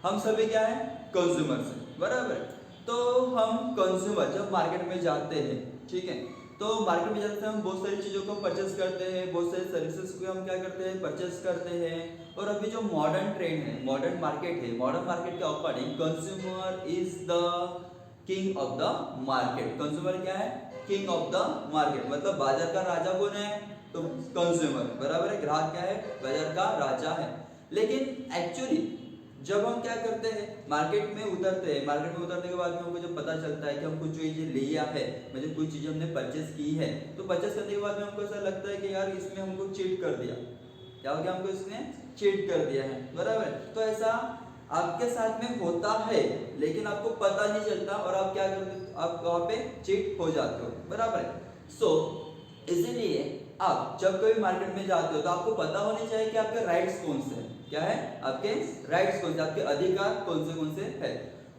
हम सभी क्या है, कंज्यूमर्स हैं, बराबर। तो हम कंज्यूमर जब मार्केट में जाते हैं, ठीक है, तो मार्केट में जाते हैं हम बहुत सारी चीज़ों को परचेस करते हैं, बहुत सारी सर्विसेज को हम क्या करते हैं, परचेस करते हैं। और अभी जो मॉडर्न ट्रेंड है, मॉडर्न मार्केट है, मॉडर्न मार्केट के according consumer is the king of the market. Consumer क्या है, किंग ऑफ द मार्केट, मतलब बाजार का राजा कौन है, तो कंज्यूमर, बराबर है। ग्राहक क्या है, बाजार का राजा है। लेकिन एक्चुअली जब हम क्या करते हैं, मार्केट में उतरते हैं, मार्केट में उतरने के बाद में हमको जब पता चलता है कि हमको जो चीज़ लिया है, मतलब कुछ चीज़ें हमने परचेस की है, तो परचेस करने के बाद में हमको ऐसा लगता है कि यार इसमें हमको चीट कर दिया, क्या हो गया, हमको इसने चीट कर दिया है, बराबर। तो ऐसा आपके साथ में होता है, लेकिन आपको पता नहीं चलता और आप क्या करते, आप वहां पे चीट हो जाते हो, बराबर है। सो इसीलिए आप जब कभी मार्केट में जाते हो तो आपको पता होनी चाहिए कि आपके राइट्स कौन से हैं, क्या है, आपके राइट्स कौन से, आपके अधिकार कौन से है।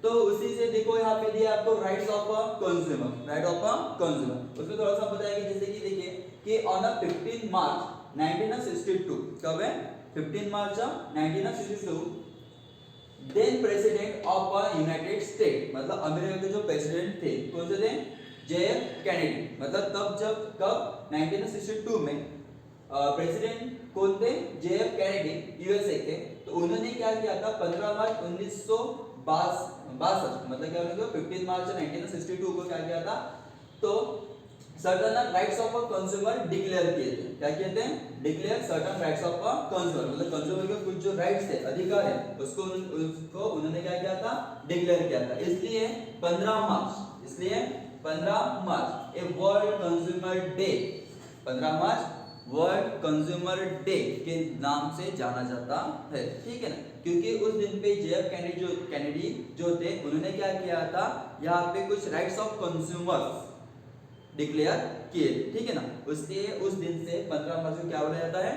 तो उसी से देखो यहाँ पे दिया आपको rights of a consumer, right of a consumer. उसमें थोड़ा सा बताएंगे, जैसे कि देखिए कि ऑन 15 मार्च 1962, कब है, 15 मार्च 1962, then president of a united state, मतलब अमेरिका के जो प्रेसिडेंट थे, कौन से थे, JF कैनेडी। मतलब तब जब कब 1962 में प्रेसिडेंट कौन थे, JF कैनेडी, यूएसए के। तो उन्होंने क्या किया था, 15 मार्च 1962, मतलब क्या उन्होंने 15 मार्च 1962 को क्या किया था, तो certain rights of a consumer declare किए थे। क्या किए थे, declare certain rights of a consumer, मतलब कंज्यूमर के कुछ जो राइट्स थे, अधिकार है, उसको उन्होंने क्या किया था, डिक्लेयर किया था। इसलिए 15 मार्च, इसलिए 15 मार्च a world consumer day, 15 March world consumer day के नाम से जाना जाता है, ठीक है ना। क्योंकि उस दिन पे JF कैनेडी जो थे, उन्होंने क्या किया था, यहाँ पे कुछ राइट्स ऑफ कंज्यूमर्स डिक्लेयर किए, ठीक है ना। उसलिए उस दिन से 15 मार्च को क्या बोला जाता है,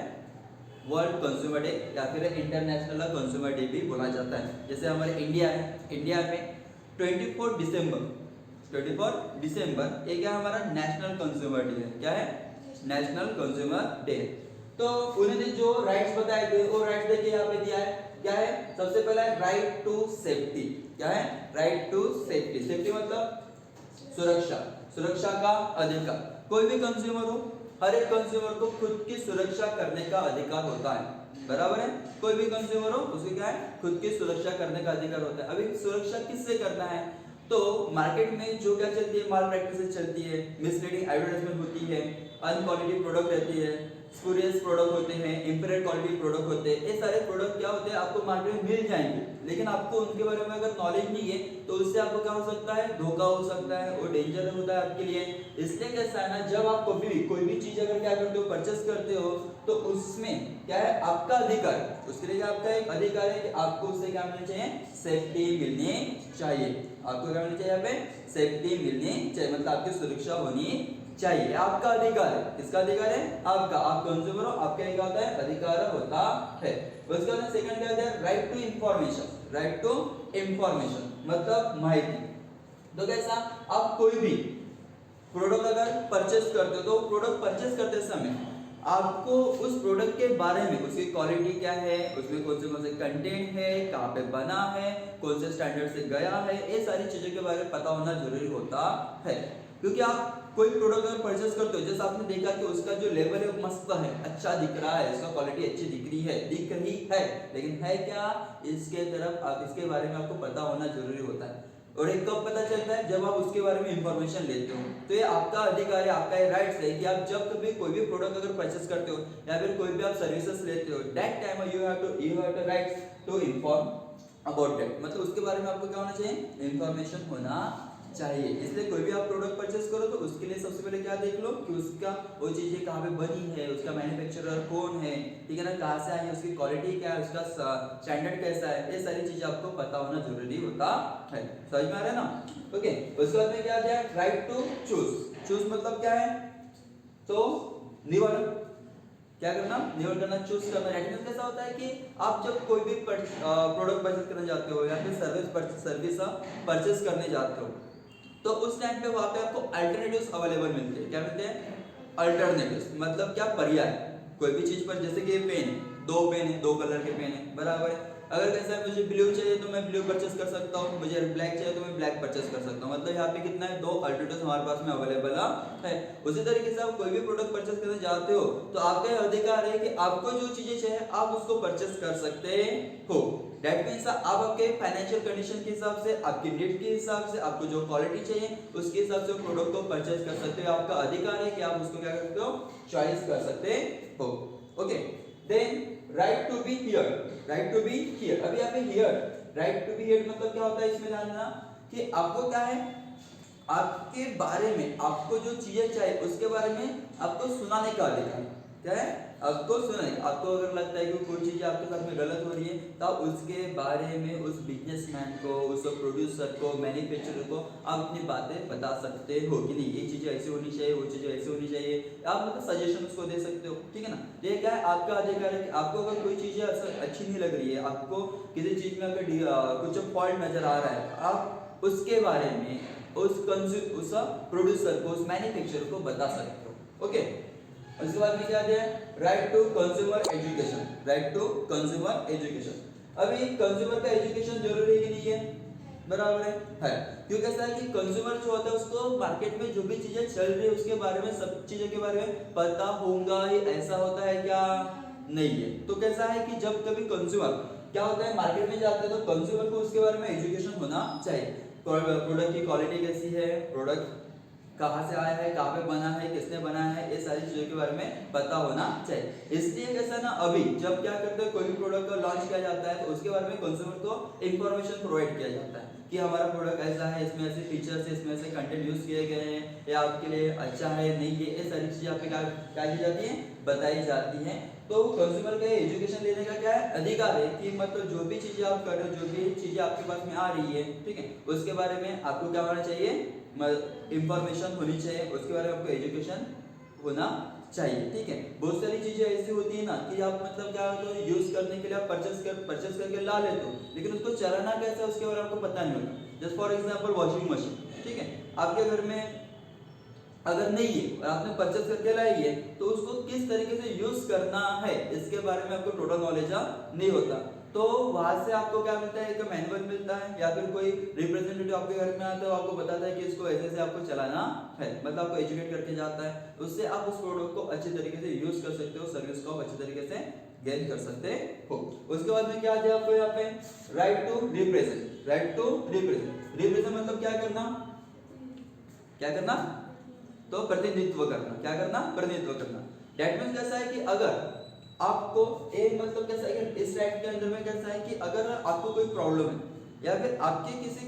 वर्ल्ड कंज्यूमर डे या फिर इंटरनेशनल कंज्यूमर डे भी बोला जाता है। जैसे हमारे इंडिया है, इंडिया में 24 दिसंबर, 24 दिसंबर एक है हमारा नेशनल कंज्यूमर डे है, क्या है, नेशनल कंज्यूमर डे। तो उन्होंने जो राइट्स बताए थे, वो राइट्स देखिए यहाँ पे दिया है, क्या है, सबसे पहला है राइट टू सेफ्टी, क्या है, राइट टू सेफ्टी। सेफ्टी मतलब सुरक्षा, सुरक्षा का अधिकार। कोई भी कंज्यूमर हो, हर एक कंज्यूमर को खुद की सुरक्षा करने का अधिकार होता है, बराबर है। कोई भी कंज्यूमर हो, उसको क्या है, खुद की सुरक्षा करने का अधिकार होता है। अभी सुरक्षा किससे करना है, तो मार्केट में जो क्या चलती है, माल प्रैक्टिसेस चलती है, मिसलीडिंग एडवर्टाइजमेंट होती है, अनक्वालिटी प्रोडक्ट रहती है, स्पूरियस प्रोडक्ट होते हैं, इंफीरियर क्वालिटी प्रोडक्ट होते हैं। ये सारे प्रोडक्ट क्या होते हैं, आपको मार्केट में मिल जाएंगे, लेकिन आपको उनके बारे में अगर नॉलेज नहीं है तो उससे आपको क्या हो सकता है, धोखा हो सकता है, वो डेंजर होता है आपके लिए। इसलिए कैसा है ना, जब आप कोई भी चीज अगर क्या करते हो, परचेस करते हो, तो उसमें क्या है, आपका अधिकार, उसके लिए आपका एक अधिकार है कि आपको उससे क्या मिलना चाहिए, सेफ्टी मिलनी चाहिए। आपको क्या मिलनी चाहिए, यहाँ पे सेफ्टी मिलनी चाहिए, मतलब आपकी सुरक्षा होनी चाहिए, आपका अधिकार है। किसका अधिकार है, आपका, आप कंज्यूमर हो, आपका क्या होता है, अधिकार होता है। उसके बाद सेकंड क्या होता है, right to information, right to information मतलब माहिती। तो कैसा, आप कोई भी प्रोडक्ट अगर परचेस करते हो, तो प्रोडक्ट परचेस करते समय आपको उस प्रोडक्ट के बारे में, उसकी क्वालिटी क्या है, उसमें कौन से कंटेंट है, कहाँ पे बना है, कौन से स्टैंडर्ड से गया है, ये सारी चीजों के बारे में पता होना जरूरी होता है। क्योंकि आप कोई प्रोडक्ट अगर परचेस करते हो, जैसे आपने देखा कि उसका जो लेवल है वो मस्त है, अच्छा दिख रहा है, उसका क्वालिटी अच्छी दिख रही है, लेकिन है क्या, इसके तरफ आप, इसके बारे में आपको पता होना जरूरी होता है। और एक कब पता चलता है, जब आप उसके बारे में इंफॉर्मेशन लेते हो। तो ये आपका अधिकार है, आपका ये राइट्स है कि आप जब कभी कोई भी प्रोडक्ट अगर परचेस करते हो या फिर कोई भी आप सर्विसेज लेते हो, that time you have to rights to inform about that, मतलब उसके बारे में आपको क्या होना चाहिए, इंफॉर्मेशन होना चाहिए। इसलिए कोई भी आप प्रोडक्ट परचेस करो तो उसके लिए सबसे पहले क्या देख लो कि उसका वो चीजें कहाँ पे बनी है, उसका मैन्युफैक्चरर कौन है, ठीक है ना, कहाँ से आई है, उसकी क्वालिटी क्या है, उसका स्टैंडर्ड कैसा है, ये सारी चीजें आपको पता होना जरूरी होता है। समझ में आ रहा है ना, ओके। उसके बाद में क्या दिया, राइट टू चूज। चूज मतलब क्या है, तो निवड़, क्या करना, निवड़ करना, चूज करना। दैट कैसा होता है कि आप जब कोई भी प्रोडक्ट परचेस करने जाते हो या फिर सर्विस परचेस करने जाते हो, तो उस टाइम पे वहां पे आपको अल्टरनेटिव्स अवेलेबल मिलते हैं। क्या मिलते हैं, अल्टरनेटिव्स मतलब क्या, पर्याय। कोई भी चीज पर, जैसे कि पेन है, दो पेन है, दो कलर के पेन है, बराबर है। अगर कैसा है, मुझे ब्लू चाहिए तो मैं मैं ब्लू परचेस कर सकता हूँ, मुझे ब्लैक चाहिए तो मैं ब्लैक परचेस कर सकता हूँ। मतलब यहाँ पे कितना है, 2 अल्टरनेटिव्स हमारे पास में अवेलेबल है। उसी तरीके से आप कोई भी प्रोडक्ट परचेस करने जाते हो तो आपका यह अधिकार है कि आपको जो चीजें चाहिए आप उसको परचेस कर सकते हो। दैट मीन्स आप आपके फाइनेंशियल कंडीशन के हिसाब से, आपकी नीड के हिसाब से, आपको जो क्वालिटी चाहिए उसके हिसाब से प्रोडक्ट को परचेस कर सकते हो। आपका अधिकार है कि आप उसको क्या कर सकते हो, चॉइस कर सकते हो। Okay, then right to be here, right to be here. अभी यहाँ पे here, right to be here मतलब क्या होता है, इसमें ध्यान देना कि आपको क्या है, आपके बारे में, आपको जो चीजें चाहिए उसके बारे में आपको सुनाने का अधिकार। क्या है, आपको सुनाने, आपको अगर लगता है कि कोई चीज आपके साथ में गलत हो रही है तो आप उसके बारे में उस बिजनेसमैन को, उस प्रोड्यूसर को, मैन्युफैक्चरर को आप अपनी बातें बता सकते हो कि नहीं ये चीजें ऐसी होनी चाहिए, वो चीजें ऐसी होनी चाहिए। आप मतलब सजेशन उसको दे सकते हो, ठीक है ना। ये क्या है, आपका अधिकार है कि आपको अगर कोई चीज अच्छी नहीं लग रही है, आपको किसी चीज में अगर कुछ फॉल्ट नजर आ रहा है, आप उसके बारे में उस प्रोड्यूसर को, उस मैन्युफैक्चरर को बता सकते हो। ओके, उसके बाद में क्या दिया है, right to consumer education, right to consumer education. अभी कंज्यूमर का एजुकेशन जरूरी है कि नहीं है, बराबर है। क्योंकि ऐसा है कि कंज्यूमर जो होता है उसको मार्केट में जो भी चीजें चल रही है उसके बारे में, सब चीजों के बारे में पता होगा ही, ऐसा होता है क्या, नहीं है। तो कैसा है कि जब कभी कंज्यूमर क्या होता है, मार्केट में जाता है तो कंज्यूमर को उसके बारे में एजुकेशन होना चाहिए। प्रोडक्ट की क्वालिटी कैसी है, प्रोडक्ट कहाँ से आया है, कहाँ पे बना है, किसने बनाया है, ये सारी चीजों के बारे में पता होना चाहिए। इसलिए कैसा ना, अभी जब क्या करते हैं, कोई भी प्रोडक्ट का लॉन्च किया जाता है तो उसके बारे में कंज्यूमर को इंफॉर्मेशन प्रोवाइड किया जाता है कि हमारा प्रोडक्ट ऐसा है, इसमें ऐसे फीचर्स है, इसमें ऐसे कंटेंट यूज किए गए हैं, ये आपके लिए अच्छा है नहीं है, ये सारी चीजें आपके क्या की जाती है, बताई जाती हैं। तो कंज्यूमर का एजुकेशन लेने का क्या है, अधिकार है कि मतलब जो भी चीजें आप कर रहे हो, जो भी चीजें आपके पास में आ रही है, ठीक है, उसके बारे में आपको क्या होना चाहिए, इंफॉर्मेशन होनी चाहिए, उसके बारे में आपको एजुकेशन होना चाहिए। ठीक है, बहुत सारी चीजें ऐसी होती है ना कि आप मतलब क्या तो यूज करने के लिए आप परचेस करके ला लेते हो, लेकिन उसको चलाना कैसे है उसके बारे में आपको पता नहीं होता। Just for example washing machine, ठीक है, आपके घर में अगर नहीं है और आपने परचेस करके लाई है तो उसको किस तरीके से यूज करना है इसके बारे में आपको टोटल नॉलेज नहीं होता। तो वहां से आपको क्या मिलता है, एक मैनुअल मिलता है या फिर कोई रिप्रेजेंटेटिव आपके घर में आता है, आपको बताता है कि इसको ऐसे से आपको चलाना है, मतलब आपको एजुकेट करके जाता है। उससे आप उस प्रोडक्ट को अच्छे तरीके से यूज कर सकते हो, सर्विस को अच्छे तरीके से गेन कर सकते हो। उसके बाद में क्या दिया आपको यहाँ पे, right to represent, right to represent. Represent मतलब क्या करना, क्या करना, तो प्रतिनिधित्व करना। क्या करना, प्रतिनिधित्व करना। दैट मींस कैसा है कि अगर आपको एक मतलब कैसा है कि इस राइट के अंदर में कैसा है कि अगर आपको कोई प्रॉब्लम है या फिर आपके किसी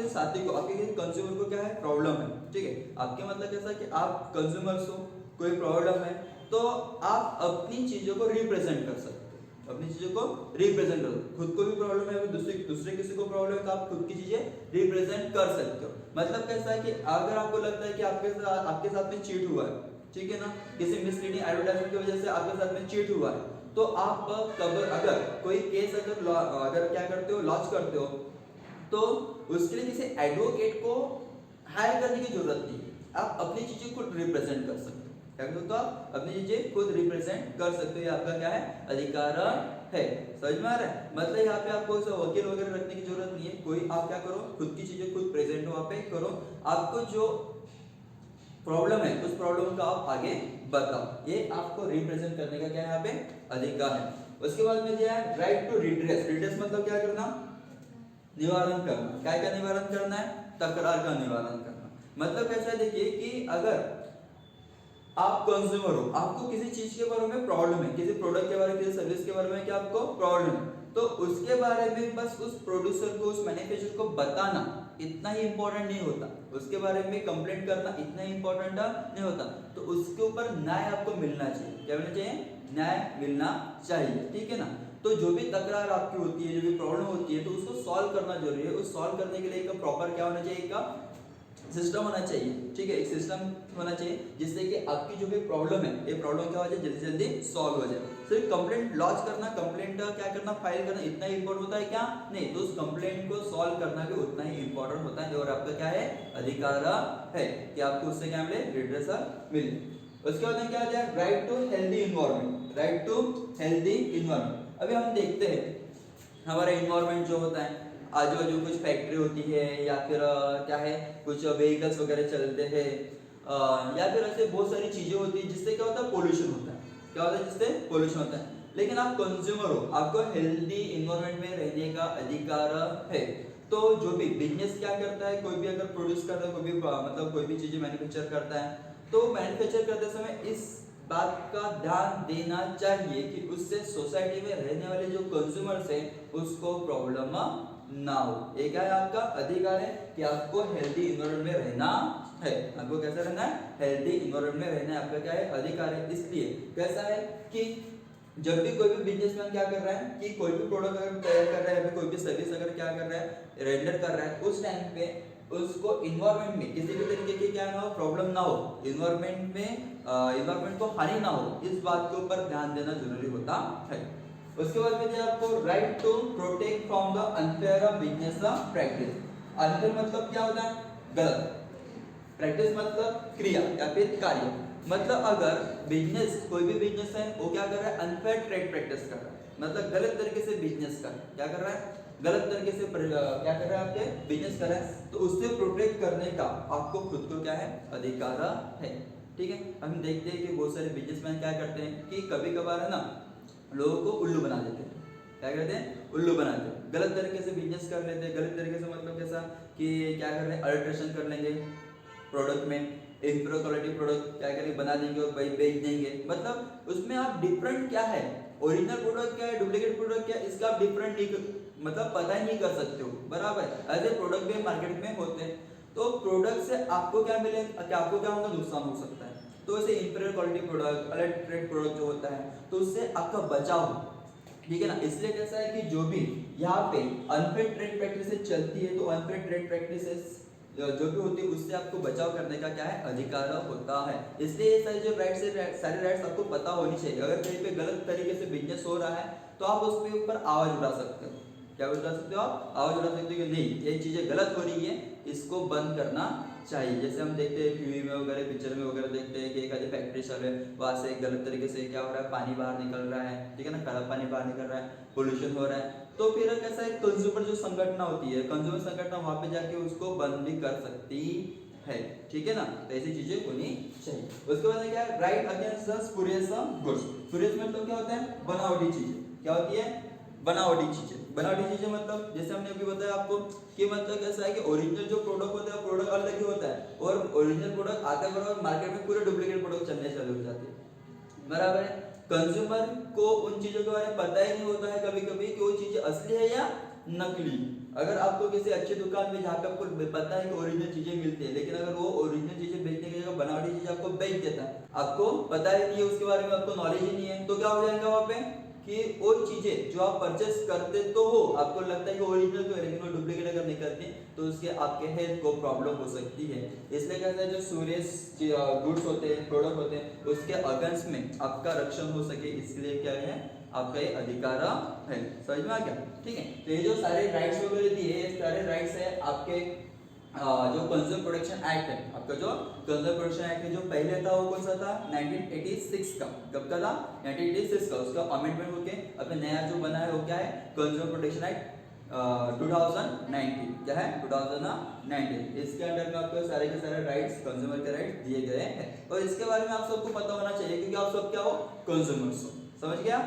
साथी को, आपके किसी कंज्यूमर को क्या है प्रॉब्लम है, ठीक है, आपके मतलब कैसा है कि आप कंज्यूमर्स हो, कोई प्रॉब्लम है तो आप अपनी चीजों को रिप्रेजेंट कर सकते हो, अपनी चीजों को रिप्रेजेंट करो। खुद को भी प्रॉब्लम है, दूसरे किसी को प्रॉब्लम है तो आप खुद की चीजें रिप्रेजेंट कर सकते हो। मतलब कैसा है कि अगर आपको लगता है कि आपके साथ में चीट हुआ है, ठीक है ना, किसी मिसलीडिंग एडवर्टाइजमेंट की वजह से आपके साथ में चीट हुआ है, तो आप अगर कोई केस अगर क्या करते हो, लॉन्च करते हो, तो उसके लिए किसी एडवोकेट को हायर करने की जरूरत नहीं है, आप अपनी चीजें खुद रिप्रेजेंट कर सकते हो। क्या कर सकते हो, आप अपनी चीजें खुद रिप्रेजेंट कर सकते हो, ये आपका क्या है, अधिकार है। समझ में आ रहा है, मतलब यहाँ पे आपको वकील वगैरह रखने की जरूरत नहीं है, कोई आप क्या करो, खुद की चीजें खुद प्रेजेंट वहां पे करो, आपको जो प्रॉब्लम है उस प्रॉब्लम का आप आगे बताओ, ये आपको रिप्रेजेंट करने का क्या है यहाँ पे अधिकार है। उसके बाद में दिया है राइट टू रिड्रेस। रिड्रेस मतलब क्या करना, निवारण करना। क्या क्या निवारण करना है, तकरार का निवारण करना। मतलब कैसा है, देखिए कि अगर आप कंज्यूमर हो, आपको किसी चीज के बारे में प्रॉब्लम है, किसी प्रोडक्ट के बारे में, किसी सर्विस के बारे में क्या आपको प्रॉब्लम है, तो उसके बारे में बस उस प्रोड्यूसर को, उस मैन्युफैक्चरर को बताना इतना ही इंपॉर्टेंट नहीं होता, उसके बारे में कंप्लेंट करना इतना ही इंपॉर्टेंट नहीं होता, तो उसके ऊपर न्याय आपको मिलना चाहिए। क्या मिलना चाहिए, न्याय मिलना चाहिए, ठीक है ना। तो जो भी तकरार आपकी होती है, जो भी प्रॉब्लम होती है, तो उसको सॉल्व करना जरूरी है। उस सॉल्व करने के लिए एक प्रॉपर क्या होना चाहिए, एक सिस्टम होना चाहिए, ठीक है, एक सिस्टम होना चाहिए जिससे कि आपकी जो भी प्रॉब्लम है, ये प्रॉब्लम क्या हो जाए, जल्दी जल्दी सॉल्व हो जाए। सिर्फ कंप्लेंट लॉन्च करना, कंप्लेंट क्या करना, फाइल करना इतना ही इंपॉर्टेंट होता है क्या, नहीं, तो उस कंप्लेंट को सॉल्व करना भी उतना ही इंपॉर्टेंट होता है, और आपका क्या है, अधिकार है कि आपको उससे क्या मिले, रिड्रेसल मिले। उसके बाद में क्या आता है, right to healthy environment, right to healthy environment. अभी हम देखते हैं हमारा इन्वायरमेंट जो होता है, आजू बाजू कुछ फैक्ट्री होती है या फिर क्या है कुछ व्हीकल्स वगैरह चलते हैं, या फिर ऐसे बहुत सारी चीजें होती है जिससे क्या होता है पोल्यूशन होता है। क्या होता है जिससे पोल्यूशन होता है। लेकिन आप कंज्यूमर हो, आपको हेल्दी इन्वायरमेंट में रहने का अधिकार है। तो जो भी बिजनेस क्या करता है, कोई भी अगर प्रोड्यूस करता है, कोई भी मतलब कोई भी चीजें मैन्युफैक्चर करता है, तो मैन्युफैक्चर करते समय इस बात का ध्यान देना चाहिए कि उससे सोसाइटी में रहने वाले जो कंज्यूमर्स हैं उसको प्रॉब्लम ना हो। एक है आपका अधिकार है कि आपको हेल्दी इन्वायरमेंट में रहना है। आपको कैसा रहना है, हेल्दी इन्वायरमेंट में रहना है, आपका क्या है अधिकार है। इसलिए कैसा है कि जब भी कोई भी बिजनेसमैन क्या कर रहा है कि कोई भी प्रोडक्ट अगर तैयार कर रहा है या कोई भी सर्विस अगर क्या कर रहा है रेंडर कर रहा है, उस टाइम पे उसको इन्वायरमेंट में किसी भी तरीके की क्या ना हो प्रॉब्लम ना हो, इन्वायरमेंट में इन्वायरमेंट को हानि ना हो, इस बात के ऊपर ध्यान देना जरूरी होता है। उसके बाद में आपको right to protect from the unfair business practice. Unfair मतलब क्या होता है, गलत। प्रैक्टिस मतलब क्रिया या फिर कार्य। मतलब अगर बिजनेस कोई भी बिजनेस है वो क्या कर रहा है, अनफेयर ट्रेड प्रैक्टिस कर रहा है, मतलब गलत तरीके से बिजनेस कर क्या कर रहा है, गलत तरीके से क्या कर रहा है आपके बिजनेस कर रहा है, तो उससे प्रोटेक्ट करने का आपको खुद को क्या है अधिकार है। ठीक है, हम देखते हैं कि बहुत सारे बिजनेसमैन क्या करते हैं कि कभी कभार है ना लोगों को उल्लू बना देते हैं। क्या करते हैं, उल्लू बनाते हैं, गलत तरीके से बिजनेस कर लेते हैं। गलत तरीके से मतलब कैसा कि क्या कर रहे हैं, अल्ट्रेशन कर लेंगे प्रोडक्ट में, इंप्रूव क्वालिटी प्रोडक्ट क्या करेंगे बना देंगे और बेच देंगे। मतलब उसमें आप डिफरेंट क्या है, ओरिजिनल प्रोडक्ट क्या है, डुप्लीकेट प्रोडक्ट क्या है, इसका आप डिफरेंट नहीं मतलब पता ही नहीं कर सकते हो, बराबर। ऐसे प्रोडक्ट भी मार्केट में होते हैं, तो प्रोडक्ट से आपको क्या मिले, आपको क्या होगा, नुकसान हो सकता है। तो ऐसे इंफीरियर क्वालिटी प्रोडक्ट, अल्ट्रेटेड प्रोडक्ट जो होता है, तो उससे आपका बचाव हो, ठीक है ना। इसलिए कैसा है कि जो भी यहाँ पे अनफेयर ट्रेड प्रैक्टिसेस चलती है, तो अनफेयर ट्रेड प्रैक्टिसेस जो भी होती है उससे आपको बचाव करने का क्या है अधिकार होता है। इसलिए ये सारे जो राइट्स है, सारे राइट्स आपको पता होनी चाहिए। अगर कहीं पे गलत तरीके से बिजनेस हो रहा है तो आप उसके ऊपर आवाज उठा सकते हो। क्या उठा सकते हो आप, आवाज उठा सकते हो कि नहीं ये चीजें गलत हो रही है, इसको बंद करना चाहिए। जैसे हम देखते हैं टीवी में वगैरह, पिक्चर में वगैरह देखते हैं कि एक आधी फैक्ट्री चल रही है, वहां से गलत तरीके से क्या हो रहा है, पानी बाहर निकल रहा है, ठीक है ना, खराब पानी बाहर निकल रहा है, पोल्यूशन हो रहा है। तो फिर कैसा है, कंज्यूमर जो संगठन होती है, कंज्यूमर संगठन वहां पे जाके उसको बंद भी कर सकती है, ठीक है ना। तो ऐसी चीजें होनी चाहिए। उसके बाद क्या है, right against the spurious goods. Spurious मतलब क्या होता है, बनावटी चीजें। क्या होती है, बनावटी चीजें। बनावटी चीजें मतलब जैसे हमने अभी बताया आपको कि मतलब कैसा है कि ओरिजिनल जो प्रोडक्ट होता है प्रोडक्ट अलग ही होता है, और ओरिजिनल प्रोडक्ट आते बराबर मार्केट में पूरे डुप्लीकेट प्रोडक्ट चलने चालू हो जाते हैं, बराबर है। कंज्यूमर को उन चीजों के बारे में पता ही नहीं होता है कभी कभी कि वो चीजें असली है या नकली। अगर आपको किसी अच्छी दुकान में जहाँ पे आपको पता है कि ओरिजिनल चीजें मिलती है, लेकिन अगर वो ओरिजिनल चीजें बेचने की जगह बनावटी चीजें आपको बेच देता है, आपको पता ही नहीं है उसके बारे में, आपको नॉलेज ही नहीं है, तो क्या हो जाएगा वहां पे कि वो चीजें जो आप परचेस करते तो हो, आपको लगता है कि ओरिजिनल तो है, लेकिन वो डुप्लीकेट अगर निकलती तो उसके आपके हेल्थ को प्रॉब्लम हो सकती है। इसलिए कहते हैं जो सूरियस गुड्स होते हैं, प्रोडक्ट होते हैं, उसके अगेंस्ट में आपका रक्षण हो सके, इसलिए क्या है आपका ये अधिकार है। समझ में आ गया, ठीक है। तो ये जो सारे राइट्स वगैरह दिए, ये सारे राइट्स है आपके जो कंज्यूमर प्रोटेक्शन एक्ट है, आपका जो कंज्यूमर प्रोटेक्शन एक्ट है जो पहले था वो कौन सा था, 1986 का। कब का था, 1986 का। उसका अमेंडमेंट होके अपने नया जो बना है वो क्या है, कंज्यूमर प्रोटेक्शन एक्ट 2019। क्या है, 2019। इसके अंडर में आपको सारे के सारे राइट्स, कंज्यूमर के राइट्स दिए गए हैं, और इसके बारे में आप सबको पता होना चाहिए क्योंकि आप सब क्या हो, कंज्यूमर्स हो। समझ गया।